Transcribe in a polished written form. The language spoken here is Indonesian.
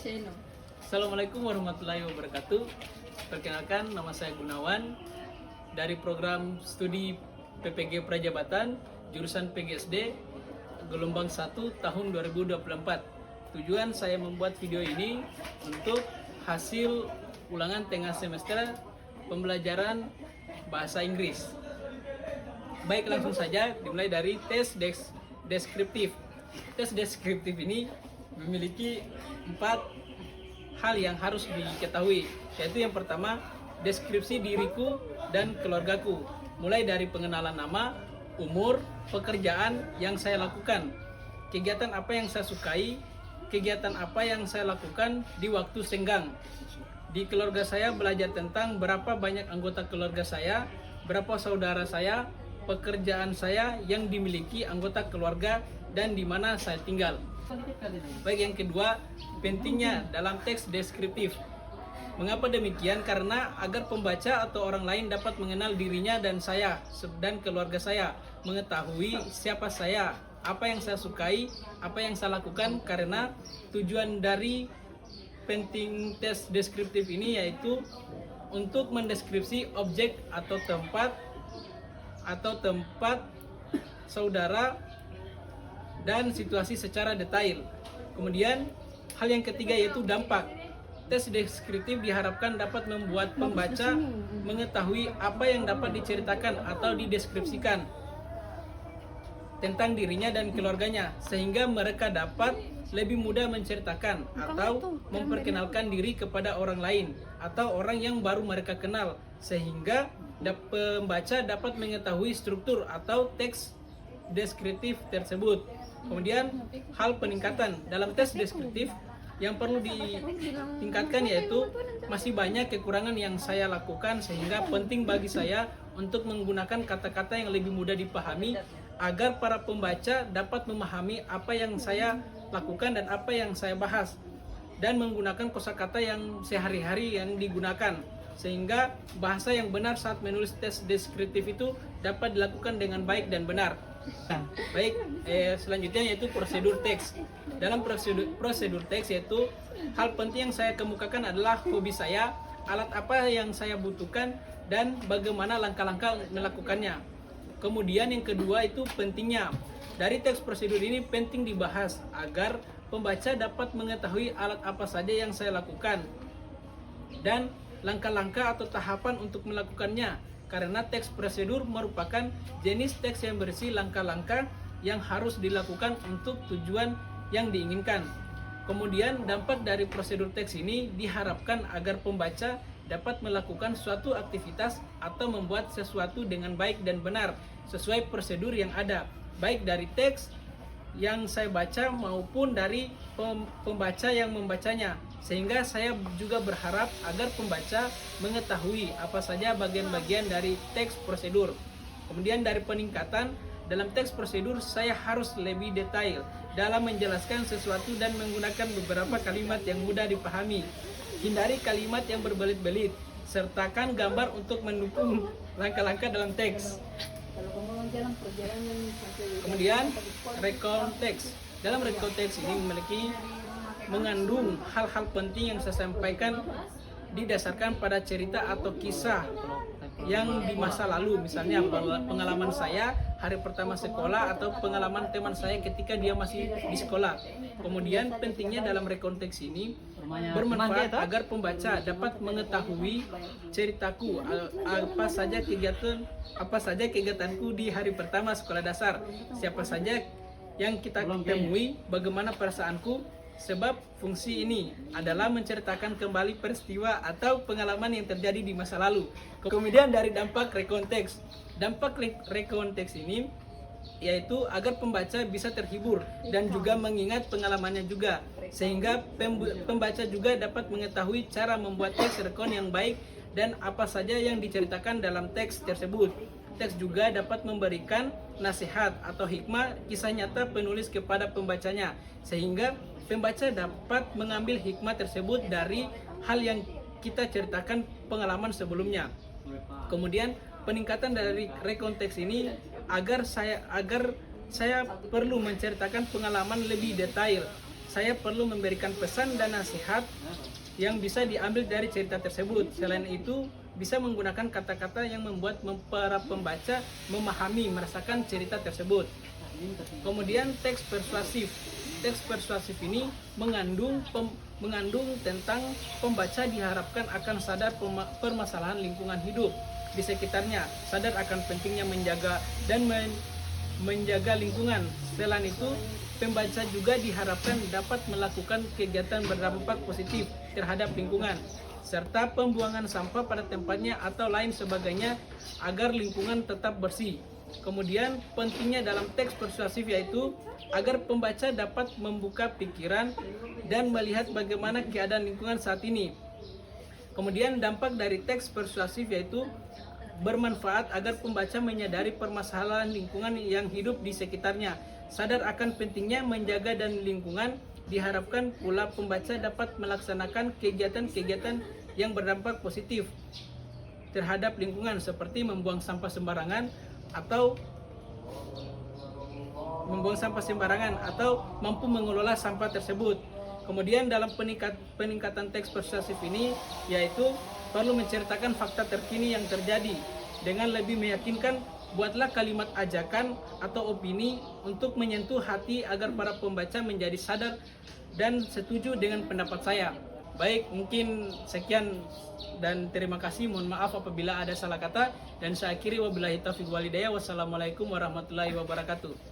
channel. Assalamualaikum warahmatullahi wabarakatuh. Perkenalkan, nama saya Gunawan dari program studi PPG Prajabatan jurusan PGSD gelombang 1 tahun 2024. Tujuan saya membuat video ini untuk hasil ulangan tengah semester pembelajaran bahasa Inggris. Baik, langsung saja dimulai dari tes deskriptif. Tes deskriptif ini memiliki 4 hal yang harus diketahui, yaitu yang pertama, deskripsi diriku dan keluargaku, mulai dari pengenalan nama, umur, pekerjaan yang saya lakukan, kegiatan apa yang saya sukai, kegiatan apa yang saya lakukan di waktu senggang. Di keluarga saya belajar tentang berapa banyak anggota keluarga saya, berapa saudara saya, pekerjaan saya yang dimiliki anggota keluarga, dan di mana saya tinggal. Baik, yang kedua, pentingnya dalam teks deskriptif. Mengapa demikian? Karena agar pembaca atau orang lain dapat mengenal dirinya dan saya dan keluarga saya, mengetahui siapa saya, apa yang saya sukai, apa yang saya lakukan. Karena tujuan dari penting tes deskriptif ini yaitu untuk mendeskripsi objek atau tempat saudara dan situasi secara detail. Kemudian hal yang ketiga yaitu dampak. Tes deskriptif diharapkan dapat membuat pembaca mengetahui apa yang dapat diceritakan atau dideskripsikan tentang dirinya dan keluarganya, sehingga mereka dapat lebih mudah menceritakan atau memperkenalkan diri kepada orang lain atau orang yang baru mereka kenal, sehingga pembaca dapat mengetahui struktur atau teks deskriptif tersebut. Kemudian hal peningkatan dalam tes deskriptif yang perlu ditingkatkan yaitu masih banyak kekurangan yang saya lakukan, sehingga penting bagi saya untuk menggunakan kata-kata yang lebih mudah dipahami agar para pembaca dapat memahami apa yang saya lakukan dan apa yang saya bahas, dan menggunakan kosakata yang sehari-hari yang digunakan, sehingga bahasa yang benar saat menulis tes deskriptif itu dapat dilakukan dengan baik dan benar. Baik, selanjutnya yaitu prosedur teks. Dalam prosedur teks yaitu hal penting yang saya kemukakan adalah hobi saya, alat apa yang saya butuhkan, dan bagaimana langkah-langkah melakukannya. Kemudian yang kedua itu pentingnya. Dari teks prosedur ini penting dibahas agar pembaca dapat mengetahui alat apa saja yang saya lakukan dan langkah-langkah atau tahapan untuk melakukannya. Karena teks prosedur merupakan jenis teks yang berisi langkah-langkah yang harus dilakukan untuk tujuan yang diinginkan. Kemudian dampak dari prosedur teks ini diharapkan agar pembaca dapat melakukan suatu aktivitas atau membuat sesuatu dengan baik dan benar sesuai prosedur yang ada, baik dari teks yang saya baca maupun dari pembaca yang membacanya, sehingga saya juga berharap agar pembaca mengetahui apa saja bagian-bagian dari teks prosedur. Kemudian dari peningkatan dalam teks prosedur, saya harus lebih detail dalam menjelaskan sesuatu dan menggunakan beberapa kalimat yang mudah dipahami. Hindari kalimat yang berbelit-belit, sertakan gambar untuk mendukung langkah-langkah dalam teks. Kemudian recount text. Dalam recount text ini mengandung hal-hal penting yang saya sampaikan didasarkan pada cerita atau kisah yang di masa lalu, misalnya pengalaman saya hari pertama sekolah atau pengalaman teman saya ketika dia masih di sekolah. Kemudian pentingnya dalam recount text ini bermanfaat agar pembaca dapat mengetahui ceritaku, apa saja kegiatanku di hari pertama sekolah dasar, siapa saja yang kita temui, bagaimana perasaanku, sebab fungsi ini adalah menceritakan kembali peristiwa atau pengalaman yang terjadi di masa lalu. Kemudian dari dampak recount text. Dampak recount text ini yaitu agar pembaca bisa terhibur dan juga mengingat pengalamannya juga, sehingga pembaca juga dapat mengetahui cara membuat teks recount yang baik dan apa saja yang diceritakan dalam teks tersebut. Teks juga dapat memberikan nasihat atau hikmah kisah nyata penulis kepada pembacanya, sehingga pembaca dapat mengambil hikmah tersebut dari hal yang kita ceritakan pengalaman sebelumnya. Kemudian peningkatan dari recount text ini agar saya perlu menceritakan pengalaman lebih detail, saya perlu memberikan pesan dan nasihat yang bisa diambil dari cerita tersebut. Selain itu, bisa menggunakan kata-kata yang membuat para pembaca memahami, merasakan cerita tersebut. Kemudian teks persuasif. Teks persuasif ini mengandung tentang pembaca diharapkan akan sadar permasalahan lingkungan hidup di sekitarnya, sadar akan pentingnya menjaga dan menjaga lingkungan. Selain itu, pembaca juga diharapkan dapat melakukan kegiatan berdampak positif terhadap lingkungan, serta pembuangan sampah pada tempatnya atau lain sebagainya agar lingkungan tetap bersih. Kemudian pentingnya dalam teks persuasif yaitu agar pembaca dapat membuka pikiran dan melihat bagaimana keadaan lingkungan saat ini. Kemudian dampak dari teks persuasif yaitu bermanfaat agar pembaca menyadari permasalahan lingkungan yang hidup di sekitarnya, sadar akan pentingnya menjaga dan lingkungan. Diharapkan pula pembaca dapat melaksanakan kegiatan-kegiatan yang berdampak positif terhadap lingkungan seperti membuang sampah sembarangan atau mampu mengelola sampah tersebut. Kemudian dalam peningkatan teks persuasif ini yaitu perlu menceritakan fakta terkini yang terjadi dengan lebih meyakinkan. Buatlah kalimat ajakan atau opini untuk menyentuh hati agar para pembaca menjadi sadar dan setuju dengan pendapat saya. Baik, mungkin sekian dan terima kasih. Mohon maaf apabila ada salah kata, dan saya akhiri wabillahi taufiq walhidayah. Wassalamualaikum warahmatullahi wabarakatuh.